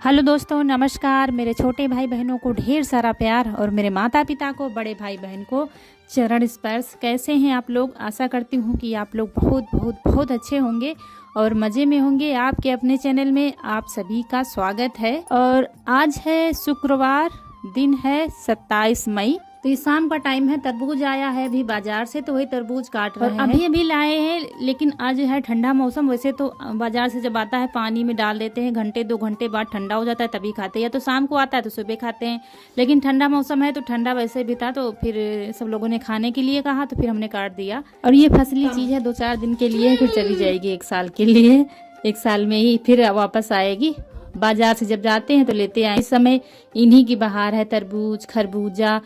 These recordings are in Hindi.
हेलो दोस्तों, नमस्कार। मेरे छोटे भाई बहनों को ढेर सारा प्यार और मेरे माता पिता को, बड़े भाई बहन को चरण स्पर्श। कैसे हैं आप लोग? आशा करती हूँ कि आप लोग बहुत बहुत बहुत अच्छे होंगे और मज़े में होंगे। आपके अपने चैनल में आप सभी का स्वागत है। और आज है शुक्रवार, दिन है 27 मई। तो ये शाम का टाइम है। तरबूज आया है अभी बाजार से, तो वही तरबूज काट रहे हैं। अभी अभी लाए हैं, लेकिन आज है ठंडा मौसम। वैसे तो बाजार से जब आता है पानी में डाल देते हैं, घंटे 2 घंटे बाद ठंडा हो जाता है तभी खाते हैं, या तो शाम को आता है तो सुबह खाते हैं। लेकिन ठंडा मौसम है तो ठंडा वैसे भी था, तो फिर सब लोगों ने खाने के लिए कहा तो फिर हमने काट दिया। और ये फसली चीज है, 2-4 दिन के लिए, फिर चली जाएगी 1 साल के लिए। 1 साल में ही फिर वापस आएगी। बाजार से जब जाते हैं तो लेते आए। इस समय इन्हीं की बहार है, तरबूज, खरबूजा।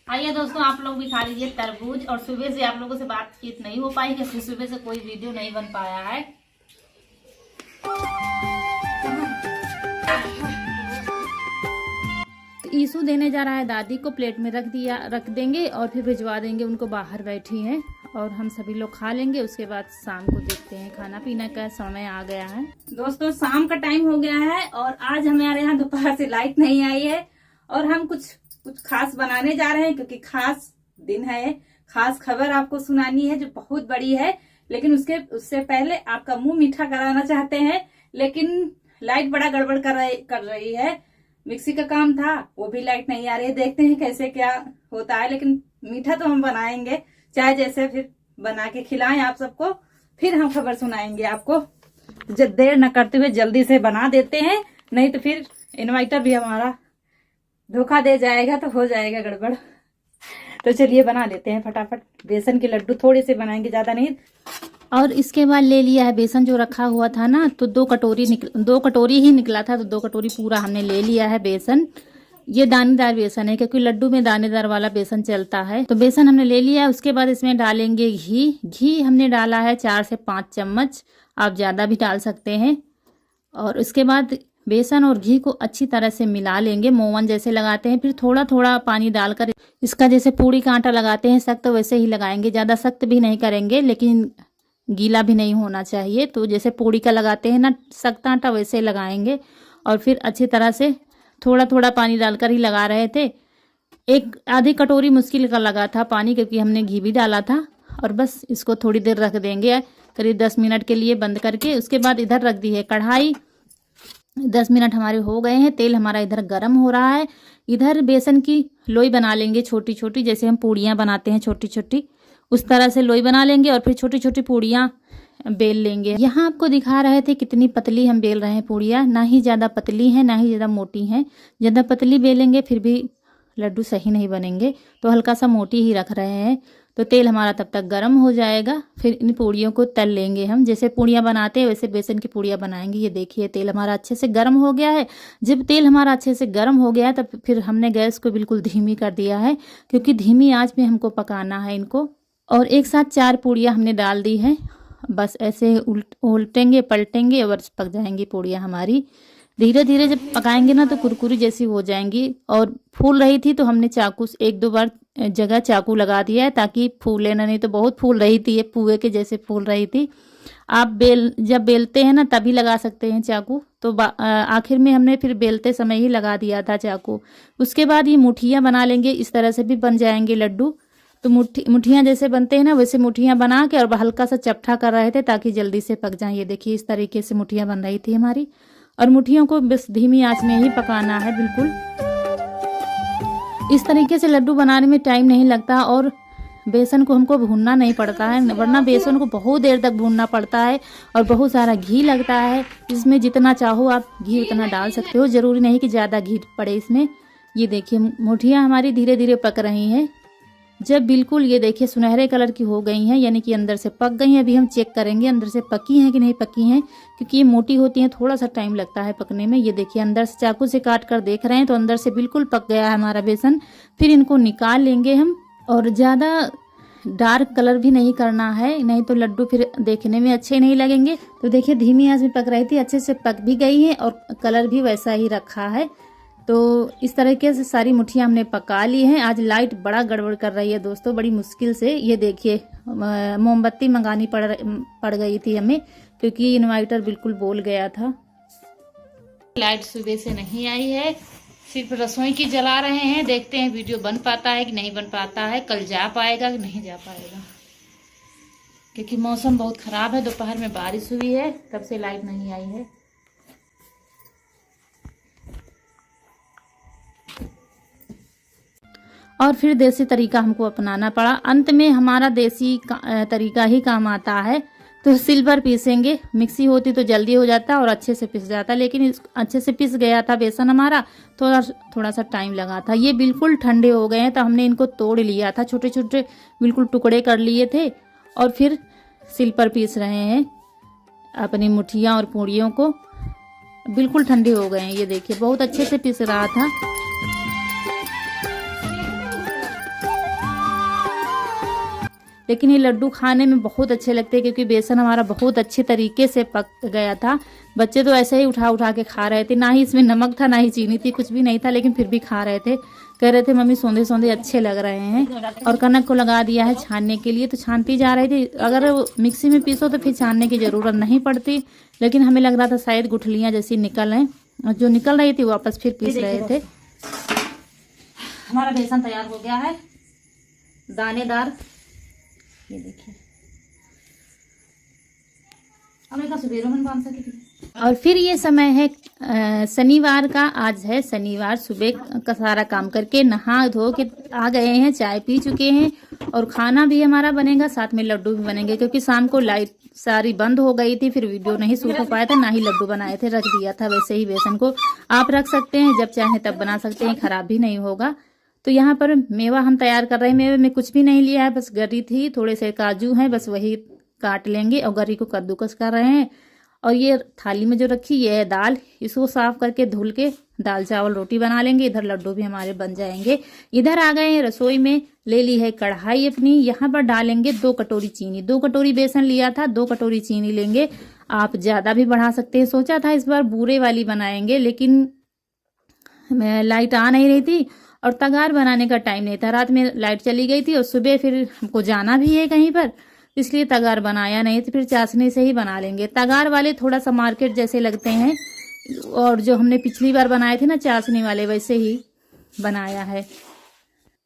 आइए दोस्तों, आप लोग भी खा लीजिए तरबूज। और सुबह से आप लोगों से बातचीत नहीं हो पाई क्योंकि सुबह से कोई वीडियो नहीं बन पाया है। तो ईसू देने जा रहा है दादी को, प्लेट में रख देंगे और फिर भिजवा देंगे उनको। बाहर बैठी हैं और हम सभी लोग खा लेंगे। उसके बाद शाम को देखते हैं, खाना पीना का समय आ गया है। दोस्तों, शाम का टाइम हो गया है और आज हमारे यहाँ दोपहर से लाइट नहीं आई है और हम कुछ खास बनाने जा रहे हैं क्योंकि खास दिन है। खास खबर आपको सुनानी है जो बहुत बड़ी है, लेकिन उससे पहले आपका मुंह मीठा कराना चाहते हैं। लेकिन लाइट बड़ा गड़बड़ कर रही है। मिक्सी का काम था, वो भी लाइट नहीं आ रही है। देखते हैं कैसे क्या होता है, लेकिन मीठा तो हम बनाएंगे, चाहे जैसे फिर बना के खिलाएं आप सबको। फिर हम खबर सुनाएंगे आपको। जब देर न करते हुए जल्दी से बना देते हैं, नहीं तो फिर इन्वर्टर भी हमारा धोखा दे जाएगा तो हो जाएगा गड़बड़। तो चलिए बना लेते हैं फटाफट। बेसन के लड्डू थोड़े से बनाएंगे, ज्यादा नहीं। और इसके बाद ले लिया है बेसन जो रखा हुआ था ना, तो 2 कटोरी ही निकला था, तो 2 कटोरी पूरा हमने ले लिया है बेसन। ये दानेदार बेसन है क्योंकि लड्डू में दानेदार वाला बेसन चलता है। तो बेसन हमने ले लिया है। उसके बाद इसमें डालेंगे घी हमने डाला है 4 से 5 चम्मच। आप ज्यादा भी डाल सकते हैं। और उसके बाद बेसन और घी को अच्छी तरह से मिला लेंगे, मोवन जैसे लगाते हैं। फिर थोड़ा थोड़ा पानी डालकर इसका जैसे पूड़ी का आटा लगाते हैं सख्त, वैसे ही लगाएंगे। ज़्यादा सख्त भी नहीं करेंगे, लेकिन गीला भी नहीं होना चाहिए। तो जैसे पूड़ी का लगाते हैं ना सख्त आटा, वैसे लगाएंगे। और फिर अच्छी तरह से थोड़ा थोड़ा पानी डालकर ही लगा रहे थे। एक आधी कटोरी मुश्किल का लगा था पानी, क्योंकि हमने घी भी डाला था। और बस इसको थोड़ी देर रख देंगे, करीब 10 मिनट के लिए बंद करके। उसके बाद इधर रख दी है कढ़ाई। 10 मिनट हमारे हो गए हैं। तेल हमारा इधर गर्म हो रहा है। इधर बेसन की लोई बना लेंगे छोटी छोटी, जैसे हम पूड़ियाँ बनाते हैं छोटी छोटी, उस तरह से लोई बना लेंगे। और फिर छोटी छोटी पूड़ियाँ बेल लेंगे। यहाँ आपको दिखा रहे थे कितनी पतली हम बेल रहे हैं पूड़ियाँ। ना ही ज़्यादा पतली हैं, ना ही ज़्यादा मोटी हैं। ज़्यादा पतली बेलेंगे फिर भी लड्डू सही नहीं बनेंगे, तो हल्का सा मोटी ही रख रहे हैं। तो तेल हमारा तब तक गर्म हो जाएगा। फिर इन पूड़ियों को तल लेंगे हम। जैसे पूड़ियाँ बनाते हैं वैसे बेसन की पूड़ियाँ बनाएंगे। ये देखिए तेल हमारा अच्छे से गर्म हो गया है। जब तेल हमारा अच्छे से गर्म हो गया है तब फिर हमने गैस को बिल्कुल धीमी कर दिया है, क्योंकि धीमी आंच में हमको पकाना है इनको। और एक साथ 4 पूड़ियाँ हमने डाल दी हैं। बस ऐसे उल्टेंगे पलटेंगे और पक जाएंगी पूड़ियाँ हमारी। धीरे धीरे जब पकाएंगे ना तो कुरकुरी जैसी हो जाएंगी। और फूल रही थी तो हमने चाकू 1-2 बार जगह चाकू लगा दिया है ताकि फूले ना, नहीं तो बहुत फूल रही थी, ये पुए के जैसे फूल रही थी। आप जब बेलते हैं ना तभी लगा सकते हैं चाकू। तो आखिर में हमने फिर बेलते समय ही लगा दिया था चाकू। उसके बाद ये मुठियाँ बना लेंगे। इस तरह से भी बन जाएंगे लड्डू। तो मुठियाँ जैसे बनते हैं ना वैसे मुठियाँ बना के और हल्का सा चपटा कर रहे थे ताकि जल्दी से पक जाए। ये देखिए इस तरीके से मुठियाँ बन रही थी हमारी। और मुठियों को बस धीमी आंच में ही पकाना है बिल्कुल। इस तरीके से लड्डू बनाने में टाइम नहीं लगता और बेसन को हमको भूनना नहीं पड़ता है, वरना बेसन को बहुत देर तक भूनना पड़ता है और बहुत सारा घी लगता है। इसमें जितना चाहो आप घी उतना डाल सकते हो, जरूरी नहीं कि ज़्यादा घी पड़े इसमें। ये देखिए मुठियाँ हमारी धीरे धीरे पक रही हैं। जब बिल्कुल ये देखिए सुनहरे कलर की हो गई हैं, यानी कि अंदर से पक गई हैं। अभी हम चेक करेंगे अंदर से पकी हैं कि नहीं पकी हैं, क्योंकि ये मोटी होती हैं, थोड़ा सा टाइम लगता है पकने में। ये देखिए अंदर से चाकू से काट कर देख रहे हैं तो अंदर से बिल्कुल पक गया है हमारा बेसन। फिर इनको निकाल लेंगे हम। और ज़्यादा डार्क कलर भी नहीं करना है, नहीं तो लड्डू फिर देखने में अच्छे नहीं लगेंगे। तो देखिए धीमी आंच में पक रही थी, अच्छे से पक भी गई है और कलर भी वैसा ही रखा है। तो इस तरीके से सारी मुठियाँ हमने पका ली हैं। आज लाइट बड़ा गड़बड़ कर रही है दोस्तों, बड़ी मुश्किल से। ये देखिए मोमबत्ती मंगानी पड़ गई थी हमें, क्योंकि इन्वर्टर बिल्कुल बोल गया था। लाइट सुबह से नहीं आई है, सिर्फ रसोई की जला रहे हैं। देखते हैं वीडियो बन पाता है कि नहीं बन पाता है, कल जा पाएगा कि नहीं जा पाएगा, क्योंकि मौसम बहुत ख़राब है। दोपहर में बारिश हुई है, तब से लाइट नहीं आई है। और फिर देसी तरीका हमको अपनाना पड़ा। अंत में हमारा देसी तरीका ही काम आता है। तो सिल पर पीसेंगे, मिक्सी होती तो जल्दी हो जाता और अच्छे से पिस जाता, लेकिन अच्छे से पिस गया था बेसन हमारा, थोड़ा सा टाइम लगा था। ये बिल्कुल ठंडे हो गए हैं, तो हमने इनको तोड़ लिया था, छोटे छोटे बिल्कुल टुकड़े कर लिए थे और फिर सिल पर पीस रहे हैं अपनी मुठियाँ और पूड़ियों को। बिल्कुल ठंडे हो गए हैं, ये देखिए बहुत अच्छे से पिस रहा था। लेकिन ये लड्डू खाने में बहुत अच्छे लगते हैं, क्योंकि बेसन हमारा बहुत अच्छे तरीके से पक गया था। बच्चे तो ऐसे ही उठा उठा के खा रहे थे, ना ही इसमें नमक था ना ही चीनी थी, कुछ भी नहीं था, लेकिन फिर भी खा रहे थे। कह रहे थे मम्मी सौंधे सौंधे अच्छे लग रहे हैं। और कनक को लगा दिया है छानने के लिए, तो छानती जा रही थी। अगर मिक्सी में पीसो तो फिर छानने की ज़रूरत नहीं पड़ती, लेकिन हमें लग रहा था शायद गुठलियाँ जैसी निकल आएँ, और जो निकल रही थी वापस फिर पीस रहे थे। हमारा बेसन तैयार हो गया है, दानेदार, ये देखिए। और फिर ये समय है शनिवार का। आज है शनिवार, सुबह का सारा काम करके नहा धो के आ गए हैं, चाय पी चुके हैं और खाना भी हमारा बनेगा, साथ में लड्डू भी बनेंगे, क्योंकि शाम को लाइट सारी बंद हो गई थी, फिर वीडियो नहीं शूट हो पाया था, ना ही लड्डू बनाए थे, रख दिया था वैसे ही। बेसन को आप रख सकते हैं, जब चाहें तब बना सकते हैं, खराब भी नहीं होगा। तो यहाँ पर मेवा हम तैयार कर रहे हैं। मेवे में कुछ भी नहीं लिया है, बस गरी थी, थोड़े से काजू हैं, बस वही काट लेंगे और गरी को कद्दूकस कर रहे हैं। और ये थाली में जो रखी ये है दाल, इसको साफ करके धुल के दाल चावल रोटी बना लेंगे। इधर लड्डू भी हमारे बन जाएंगे। इधर आ गए हैं रसोई में, ले ली है कढ़ाई अपनी। यहाँ पर डालेंगे 2 कटोरी चीनी। 2 कटोरी बेसन लिया था, 2 कटोरी चीनी लेंगे। आप ज़्यादा भी बढ़ा सकते हैं। सोचा था इस बार बूरे वाली बनाएंगे, लेकिन लाइट आ नहीं रही थी और तगार बनाने का टाइम नहीं था। रात में लाइट चली गई थी और सुबह फिर हमको जाना भी है कहीं पर, इसलिए तगार बनाया नहीं। तो फिर चाशनी से ही बना लेंगे। तगार वाले थोड़ा सा मार्केट जैसे लगते हैं, और जो हमने पिछली बार बनाए थे ना चाशनी वाले, वैसे ही बनाया है।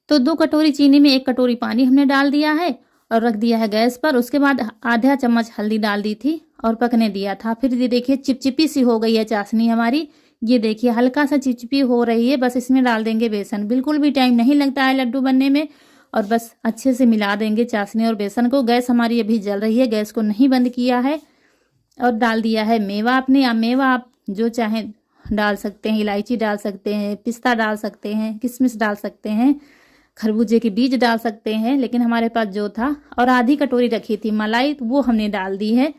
तो 2 कटोरी चीनी में 1 कटोरी पानी हमने डाल दिया है और रख दिया है गैस पर। उसके बाद आधा चम्मच हल्दी डाल दी थी और पकने दिया था। फिर ये देखिए चिपचिपी सी हो गई है चाशनी हमारी। ये देखिए हल्का सा चिपचिपी हो रही है। बस इसमें डाल देंगे बेसन। बिल्कुल भी टाइम नहीं लगता है लड्डू बनने में, और बस अच्छे से मिला देंगे चाशनी और बेसन को। गैस हमारी अभी जल रही है, गैस को नहीं बंद किया है। और डाल दिया है मेवा अपने। या मेवा आप जो चाहें डाल सकते हैं, इलायची डाल सकते हैं, पिस्ता डाल सकते हैं, किशमिश डाल सकते हैं, खरबूजे के बीज डाल सकते हैं, लेकिन हमारे पास जो था। और आधी कटोरी रखी थी मलाई, वो हमने डाल दी है।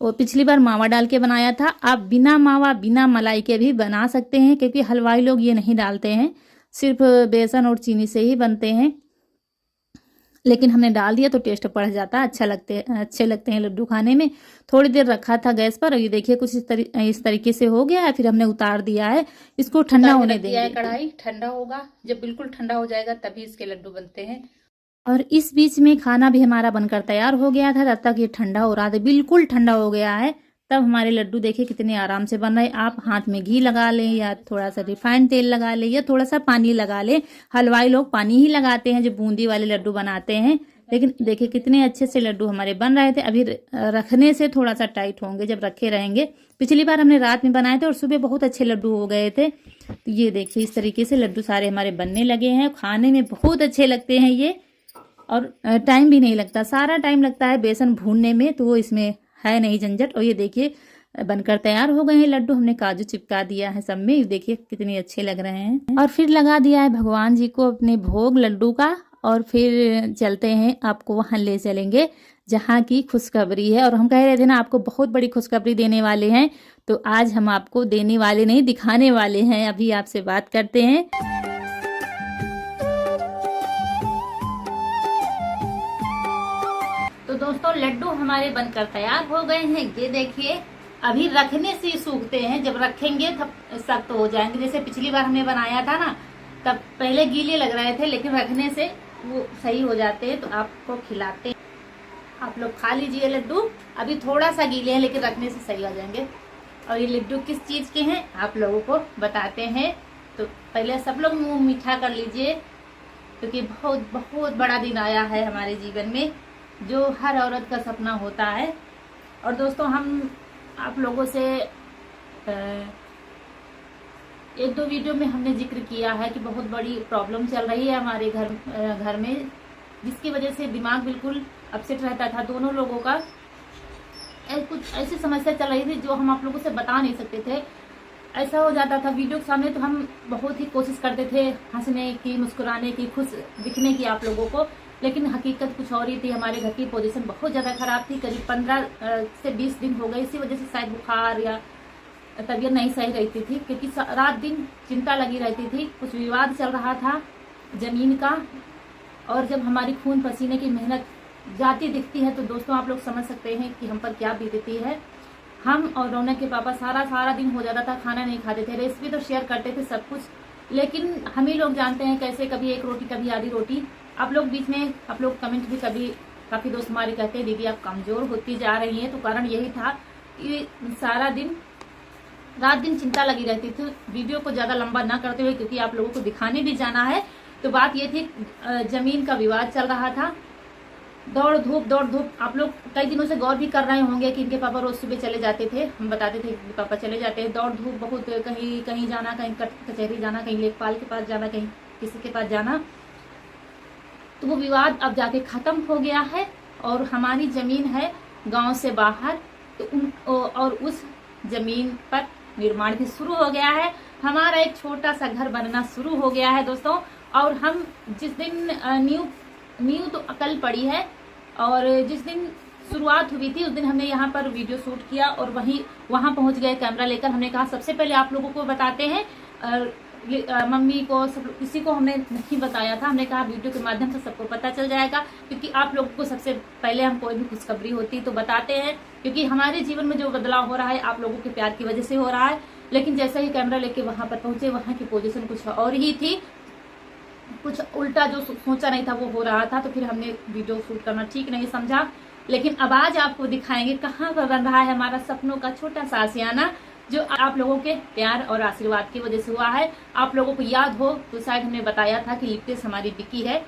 और पिछली बार मावा डाल के बनाया था। आप बिना मावा बिना मलाई के भी बना सकते हैं, क्योंकि हलवाई लोग ये नहीं डालते हैं, सिर्फ बेसन और चीनी से ही बनते हैं। लेकिन हमने डाल दिया तो टेस्ट बढ़ जाता है, अच्छे लगते हैं लड्डू खाने में। थोड़ी देर रखा था गैस पर और ये देखिए कुछ इस तरीके से हो गया है। फिर हमने उतार दिया है, इसको ठंडा होने देंगे। कढ़ाई ठंडा होगा, जब बिल्कुल ठंडा हो जाएगा तभी इसके लड्डू बनते हैं। और इस बीच में खाना भी हमारा बनकर तैयार हो गया था। तब तक ये ठंडा हो रहा था, बिल्कुल ठंडा हो गया है। तब हमारे लड्डू देखिए कितने आराम से बन रहे। आप हाथ में घी लगा लें या थोड़ा सा रिफाइंड तेल लगा लें या थोड़ा सा पानी लगा लें। हलवाई लोग पानी ही लगाते हैं जो बूंदी वाले लड्डू बनाते हैं। लेकिन देखिए कितने अच्छे से लड्डू हमारे बन रहे थे। अभी रखने से थोड़ा सा टाइट होंगे जब रखे रहेंगे। पिछली बार हमने रात में बनाए थे और सुबह बहुत अच्छे लड्डू हो गए थे। तो ये देखिए इस तरीके से लड्डू सारे हमारे बनने लगे हैं। खाने में बहुत अच्छे लगते हैं ये, और टाइम भी नहीं लगता। सारा टाइम लगता है बेसन भूनने में, तो वो इसमें है नहीं झंझट। और ये देखिए बनकर तैयार हो गए हैं लड्डू। हमने काजू चिपका दिया है सब में, देखिए कितने अच्छे लग रहे हैं। और फिर लगा दिया है भगवान जी को अपने भोग लड्डू का। और फिर चलते हैं, आपको वहां ले चलेंगे जहाँ की खुशखबरी है। और हम कह रहे थे ना आपको बहुत बड़ी खुशखबरी देने वाले हैं, तो आज हम आपको देने वाले नहीं दिखाने वाले हैं। अभी आपसे बात करते हैं। तो दोस्तों लड्डू हमारे बनकर तैयार हो गए हैं। ये देखिए अभी रखने से ही सूखते हैं, जब रखेंगे तब सख्त हो जाएंगे। जैसे पिछली बार हमने बनाया था ना, तब पहले गीले लग रहे थे, लेकिन रखने से वो सही हो जाते हैं। तो आपको खिलाते हैं, आप लोग खा लीजिए लड्डू। अभी थोड़ा सा गीले हैं, लेकिन रखने से सही हो जाएंगे। और ये लड्डू किस चीज के हैं आप लोगों को बताते हैं। तो पहले सब लोग मुंह मीठा कर लीजिए, क्योंकि बहुत बहुत बड़ा दिन आया है हमारे जीवन में, जो हर औरत का सपना होता है। और दोस्तों, हम आप लोगों से एक दो वीडियो में हमने जिक्र किया है कि बहुत बड़ी प्रॉब्लम चल रही है हमारे घर में, जिसकी वजह से दिमाग बिल्कुल अपसेट रहता था दोनों लोगों का। कुछ ऐसी समस्या चल रही थी जो हम आप लोगों से बता नहीं सकते थे। ऐसा हो जाता था वीडियो के सामने तो हम बहुत ही कोशिश करते थे हंसने की, मुस्कुराने की, खुश दिखने की आप लोगों को, लेकिन हकीकत कुछ और ही थी। हमारे घर की पोजीशन बहुत ज़्यादा खराब थी। करीब 15 से 20 दिन हो गए। इसी वजह से शायद बुखार या तबीयत नहीं सही रहती थी, क्योंकि रात दिन चिंता लगी रहती थी। कुछ विवाद चल रहा था जमीन का, और जब हमारी खून पसीने की मेहनत जाती दिखती है तो दोस्तों आप लोग समझ सकते हैं कि हम पर क्या बीतती है। हम और रौनक के पापा सारा दिन हो जाता था, खाना नहीं खाते थे। रेसिपी तो शेयर करते थे सब कुछ, लेकिन हम ही लोग जानते हैं कैसे, कभी एक रोटी कभी आधी रोटी। आप लोग बीच में आप लोग कमेंट भी कभी काफी दोस्त हमारे कहते हैं दीदी आप कमजोर होती जा रही हैं। तो कारण यही था कि सारा दिन रात दिन चिंता लगी रहती थी। वीडियो को ज्यादा लंबा ना करते हुए, क्योंकि आप लोगों को दिखाने भी जाना है। तो बात ये थी, जमीन का विवाद चल रहा था। दौड़ धूप आप लोग कई दिनों से गौर भी कर रहे होंगे कि इनके पापा रोज सुबह चले जाते थे। हम बताते थे कि पापा चले जाते हैं। दौड़ धूप बहुत, कहीं जाना, कहीं कचहरी जाना, कहीं लेखपाल के पास जाना, कहीं किसी के पास जाना। तो वो विवाद अब जाके खत्म हो गया है, और हमारी जमीन है गांव से बाहर, तो और उस जमीन पर निर्माण भी शुरू हो गया है। हमारा एक छोटा सा घर बनना शुरू हो गया है दोस्तों। और हम जिस दिन नींव तो कल पड़ी है, और जिस दिन शुरुआत हुई थी उस दिन हमने यहाँ पर वीडियो शूट किया, और वहां पहुंच गए कैमरा लेकर। हमने कहा सबसे पहले आप लोगों को बताते हैं। मम्मी को, सब किसी को हमने नहीं बताया था। हमने कहा वीडियो के माध्यम से सबको पता चल जाएगा, क्योंकि आप लोगों को सबसे पहले हम कोई भी खुशखबरी होती तो बताते हैं, क्योंकि हमारे जीवन में जो बदलाव हो रहा है आप लोगों के प्यार की वजह से हो रहा है। लेकिन जैसे ही कैमरा लेके वहां पर पहुंचे, वहां की पोजीशन कुछ और ही थी, कुछ उल्टा जो सोचा नहीं था वो हो रहा था। तो फिर हमने वीडियो शूट करना ठीक नहीं समझा। लेकिन अब आज आपको दिखाएंगे कहाँ पर बन रहा है हमारा सपनों का छोटा सा आशियाना, जो आप लोगों के प्यार और आशीर्वाद की वजह से हुआ है। आप लोगों को याद हो तो शायद हमने बताया था कि लिप्टेस हमारी बिकी है,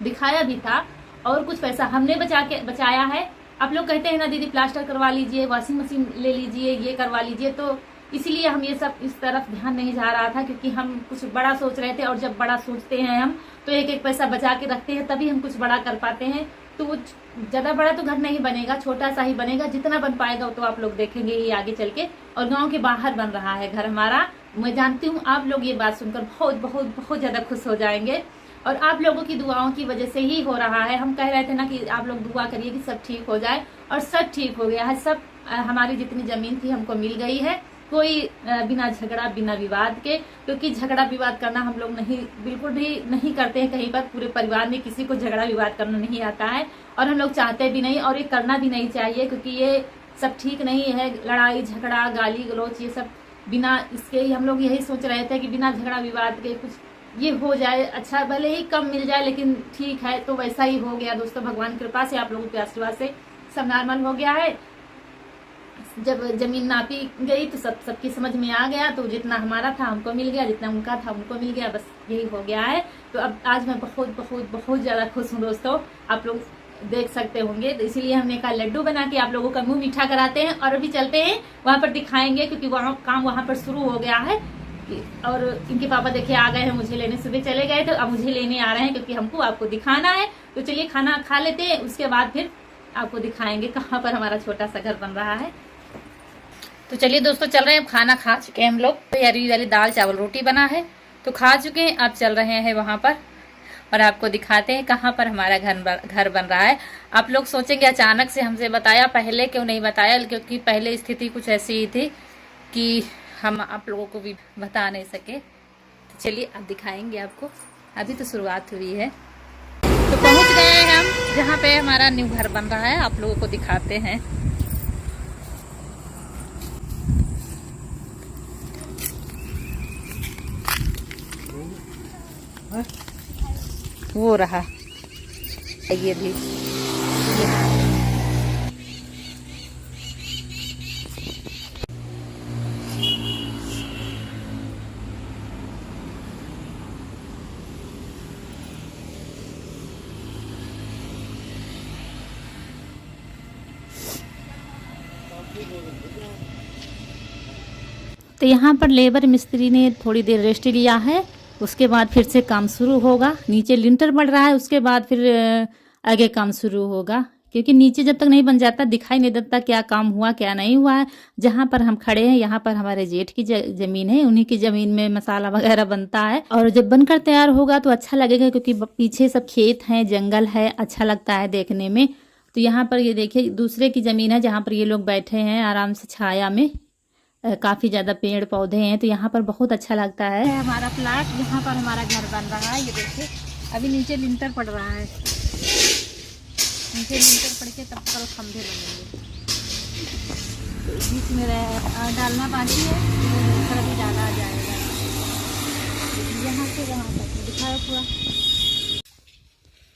दिखाया भी था, और कुछ पैसा हमने बचाया है। आप लोग कहते हैं ना दीदी प्लास्टर करवा लीजिए, वॉशिंग मशीन ले लीजिए, ये करवा लीजिए, तो इसीलिए हम ये सब इस तरफ ध्यान नहीं जा रहा था, क्योंकि हम कुछ बड़ा सोच रहे थे। और जब बड़ा सोचते हैं हम तो एक एक पैसा बचा के रखते हैं, तभी हम कुछ बड़ा कर पाते हैं। तो ज्यादा बड़ा तो घर नहीं बनेगा, छोटा सा ही बनेगा। जितना बन पाएगा तो आप लोग देखेंगे ही आगे चल के। और गांव के बाहर बन रहा है घर हमारा। मैं जानती हूँ आप लोग ये बात सुनकर बहुत बहुत बहुत ज्यादा खुश हो जाएंगे, और आप लोगों की दुआओं की वजह से ही हो रहा है। हम कह रहे थे ना कि आप लोग दुआ करिए कि सब ठीक हो जाए, और सब ठीक हो गया है। सब हमारी जितनी जमीन थी हमको मिल गई है, कोई बिना झगड़ा बिना विवाद के, क्योंकि झगड़ा विवाद करना हम लोग बिल्कुल भी नहीं करते हैं। कहीं पर पूरे परिवार में किसी को झगड़ा विवाद करना नहीं आता है, और हम लोग चाहते भी नहीं, और ये करना भी नहीं चाहिए, क्योंकि ये सब ठीक नहीं है। लड़ाई झगड़ा गाली गलौच ये सब बिना इसके ही हम लोग यही सोच रहे थे कि बिना झगड़ा विवाद के कुछ ये हो जाए, अच्छा भले ही कम मिल जाए लेकिन ठीक है। तो वैसा ही हो गया दोस्तों, भगवान की कृपा से, आप लोगों के आशीर्वाद से सब नॉर्मल हो गया है। जब जमीन नापी गई तो सबकी समझ में आ गया, तो जितना हमारा था हमको मिल गया, जितना उनका था उनको मिल गया, बस यही हो गया है। तो अब आज मैं बहुत बहुत बहुत ज्यादा खुश हूँ दोस्तों, आप लोग देख सकते होंगे। तो इसीलिए हमने कहा लड्डू बना के आप लोगों का मुंह मीठा कराते हैं, और अभी चलते हैं वहां पर दिखाएंगे, क्योंकि काम वहां पर शुरू हो गया है। और इनके पापा देखिए आ गए हैं मुझे लेने, सुबह चले गए थे, अब मुझे लेने आ रहे हैं, क्योंकि हमको आपको दिखाना है। तो चलिए खाना खा लेते हैं, उसके बाद फिर आपको दिखाएंगे कहाँ पर हमारा छोटा सा घर बन रहा है। तो चलिए दोस्तों चल रहे हैं, खाना खा चुके हैं हम लोग। तो हरी वाली दाल चावल रोटी बना है तो खा चुके हैं। अब चल रहे हैं वहां पर, और आपको दिखाते हैं कहाँ पर हमारा घर बन रहा है। आप लोग सोचेंगे अचानक से हमसे बताया, पहले क्यों नहीं बताया, क्योंकि पहले स्थिति कुछ ऐसी ही थी कि हम आप लोगों को भी बता नहीं सके। तो चलिए अब दिखाएंगे आपको, अभी तो शुरुआत हुई है। तो पहुंच गए हैं हम जहाँ पे हमारा न्यू घर बन रहा है, आप लोगों को दिखाते हैं। वो रहा ये भी, तो यहाँ पर लेबर मिस्त्री ने थोड़ी देर रेस्ट लिया है, उसके बाद फिर से काम शुरू होगा। नीचे लिंटर बढ़ रहा है, उसके बाद फिर आगे काम शुरू होगा, क्योंकि नीचे जब तक नहीं बन जाता दिखाई नहीं देता क्या काम हुआ क्या नहीं हुआ है। जहाँ पर हम खड़े हैं यहाँ पर हमारे जेठ की जमीन है, उन्हीं की जमीन में मसाला वगैरह बनता है। और जब बनकर तैयार होगा तो अच्छा लगेगा, क्योंकि पीछे सब खेत हैं, जंगल है, अच्छा लगता है देखने में। तो यहाँ पर ये देखिए दूसरे की ज़मीन है जहाँ पर ये लोग बैठे हैं आराम से छाया में, काफ़ी ज़्यादा पेड़ पौधे हैं, तो यहाँ पर बहुत अच्छा लगता है। हमारा प्लाट, यहाँ पर हमारा घर बन रहा है। ये देखिए अभी नीचे लिंटर पड़ रहा है, नीचे लिंटर पड़ के तब कल खंभे बनेंगे। बीच में डालना बाकी है, फिर अभी डाला जाएगा। यहाँ से वहाँ तक दिखाया पूरा।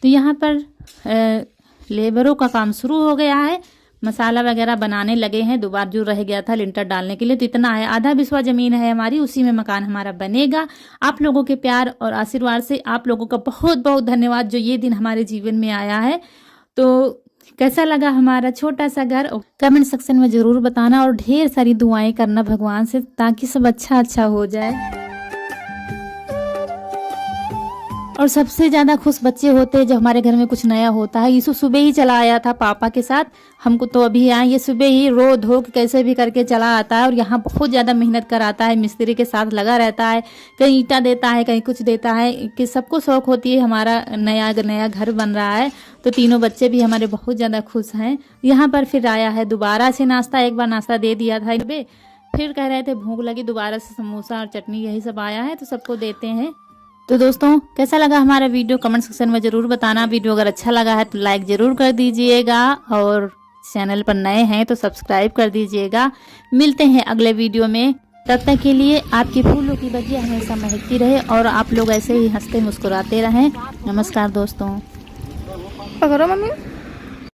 तो यहाँ पर लेबरों का काम शुरू हो गया है, मसाला वगैरह बनाने लगे हैं। दोबारा जो रह गया था लिंटर डालने के लिए, तो इतना है, आधा बिस्वा जमीन है हमारी, उसी में मकान हमारा बनेगा। आप लोगों के प्यार और आशीर्वाद से आप लोगों का बहुत बहुत धन्यवाद जो ये दिन हमारे जीवन में आया है। तो कैसा लगा हमारा छोटा सा घर, कमेंट सेक्शन में ज़रूर बताना, और ढेर सारी दुआएं करना भगवान से, ताकि सब अच्छा हो जाए। और सबसे ज़्यादा खुश बच्चे होते हैं जब हमारे घर में कुछ नया होता है। यीशु सुबह ही चला आया था पापा के साथ, हमको तो अभी आए, ये सुबह ही रो धो के कैसे भी करके चला आता है। और यहाँ बहुत ज़्यादा मेहनत कराता है, मिस्त्री के साथ लगा रहता है, कहीं ईंटा देता है, कहीं कुछ देता है, कि सबको शौक होती है हमारा नया घर बन रहा है। तो तीनों बच्चे भी हमारे बहुत ज़्यादा खुश हैं। यहाँ पर फिर आया है दोबारा से नाश्ता, एक बार नाश्ता दे दिया था, फिर कह रहे थे भूख लगी, दोबारा से समोसा और चटनी यही सब आया है, तो सबको देते हैं। तो दोस्तों कैसा लगा हमारा वीडियो कमेंट सेक्शन में ज़रूर बताना। वीडियो अगर अच्छा लगा है तो लाइक ज़रूर कर दीजिएगा, और चैनल पर नए हैं तो सब्सक्राइब कर दीजिएगा। मिलते हैं अगले वीडियो में, तब तक के लिए आपकी फूलों की बगिया हमेशा महकती रहे और आप लोग ऐसे ही हंसते मुस्कुराते रहें। नमस्कार दोस्तों। पकड़ो मम्मी।